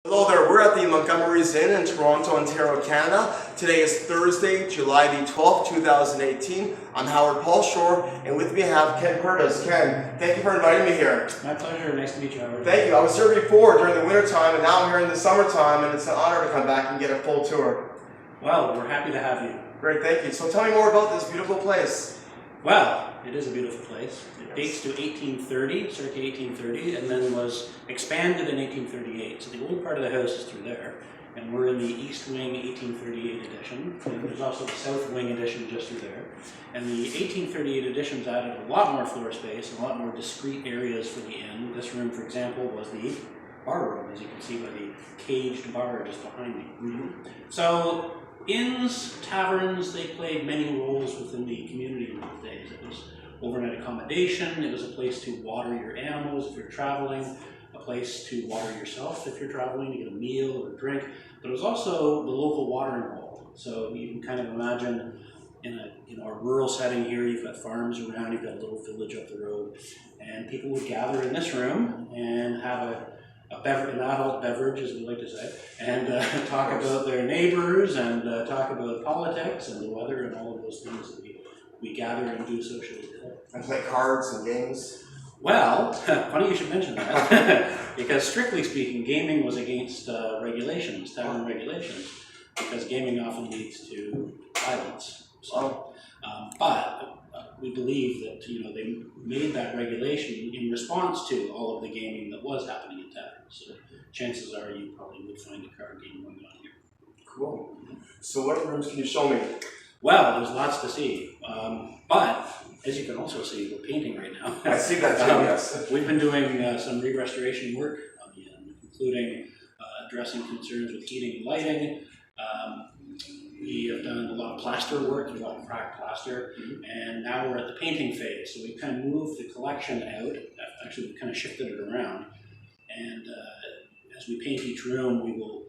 Hello there, we're at the Montgomery Inn in Toronto, Ontario, Canada. Today is Thursday, July the 12th, 2018. I'm Howard Paul Shore, and with me I have Ken Pervis. Ken, thank you for inviting me here. My pleasure. Nice to meet you, Howard. Thank you. I was here before during the winter time, and now I'm here in the summertime, and it's an honor to come back and get a full tour. Well, we're happy to have you. Great, thank you. So tell me more about this beautiful place. Well, it is a beautiful place. It dates to 1830, circa 1830, and then was expanded in 1838. So the old part of the house is through there, and we're in the East Wing 1838 edition. And there's also the South Wing edition just through there. And the 1838 editions added a lot more floor space and a lot more discrete areas for the inn. This room, for example, was the bar room, as you can see by the caged bar just behind me. So inns, taverns, they played many roles within the community in those days. It was overnight accommodation, it was a place to water your animals if you're traveling, a place to water yourself if you're traveling to get a meal or a drink, but it was also the local watering hole. So you can kind of imagine in a rural setting here, you've got farms around, you've got a little village up the road, and people would gather in this room and have an adult beverage, as we like to say, and talk about their neighbors and talk about politics and the weather and all of those things that we gather and do socially today. And play cards and games. Well, funny you should mention that, because strictly speaking, gaming was against regulations, tavern regulations, because gaming often leads to violence. So, but we believe that they made that regulation in response to all of the gaming that was happening in taverns. So chances are you probably would find a card game going on here. Cool. So what rooms can you show me? Well, there's lots to see, but as you can also see, we're painting right now. I see that too, yes. We've been doing some re-restoration work on the inn, including addressing concerns with heating and lighting. We have done a lot of plaster work, there's a lot of cracked plaster, and now we're at the painting phase. So we've kind of moved the collection out, actually we've kind of shifted it around, and as we paint each room, we will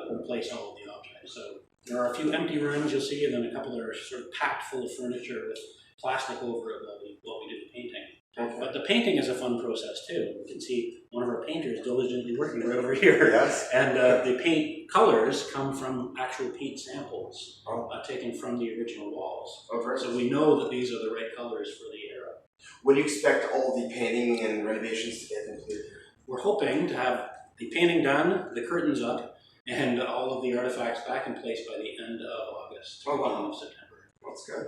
replace all of the objects. So there are a few empty rooms you'll see, and then a couple that are sort of packed full of furniture with plastic over it while we do the painting. Okay. But the painting is a fun process too. You can see one of our painters diligently working right over here. Yes. And the paint colors come from actual paint samples taken from the original walls. Okay. So we know that these are the right colors for the era. When do you expect all the painting and renovations to get completed? We're hoping to have the painting done, the curtains up, and all of the artifacts back in place by the end of August, beginning of September. That's good.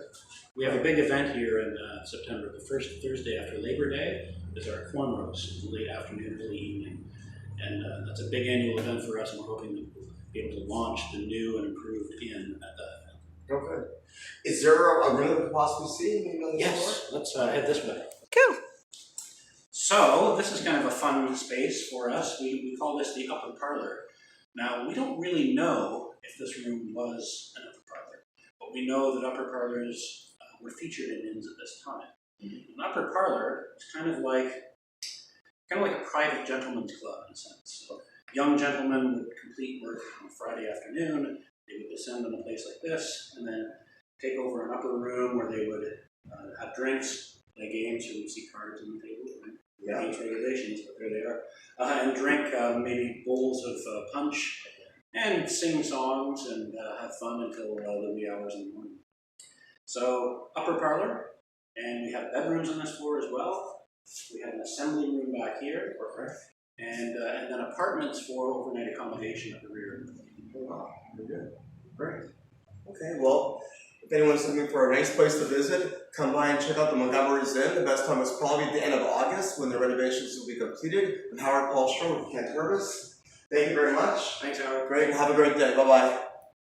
We have a big event here in September. The first Thursday after Labor Day is our corn roast in the late afternoon, early evening. And that's a big annual event for us, and we're hoping to be able to launch the new and improved inn at that event. Oh, good. Is there a room that we could possibly see? Maybe on the Yes, floor? let's head this way. Cool. So this is kind of a fun space for us. We call this the upper parlor. Now, we don't really know if this room was an upper parlor, but we know that upper parlors were featured in inns at this time. An upper parlor is kind of like a private gentleman's club in a sense. So young gentlemen would complete work on a Friday afternoon, they would descend on a place like this, and then take over an upper room where they would have drinks, play games, so we'd see cards on the table, right? Yeah. Against regulations, but there they are. And drink maybe bowls of punch, and sing songs, and have fun until the wee hours in the morning. So, upper parlor, and we have bedrooms on this floor as well. We have an assembly room back here, and then apartments for overnight accommodation at the rear. Oh, wow, very good. Great. Okay, well, if anyone's looking for a nice place to visit, come by and check out the Montgomery Inn. The best time is probably at the end of August when the renovations will be completed. I'm Howard Paul Shore with Ken Pervis. Thank you very much. Thanks, Howard. Great, have a great day. Bye-bye.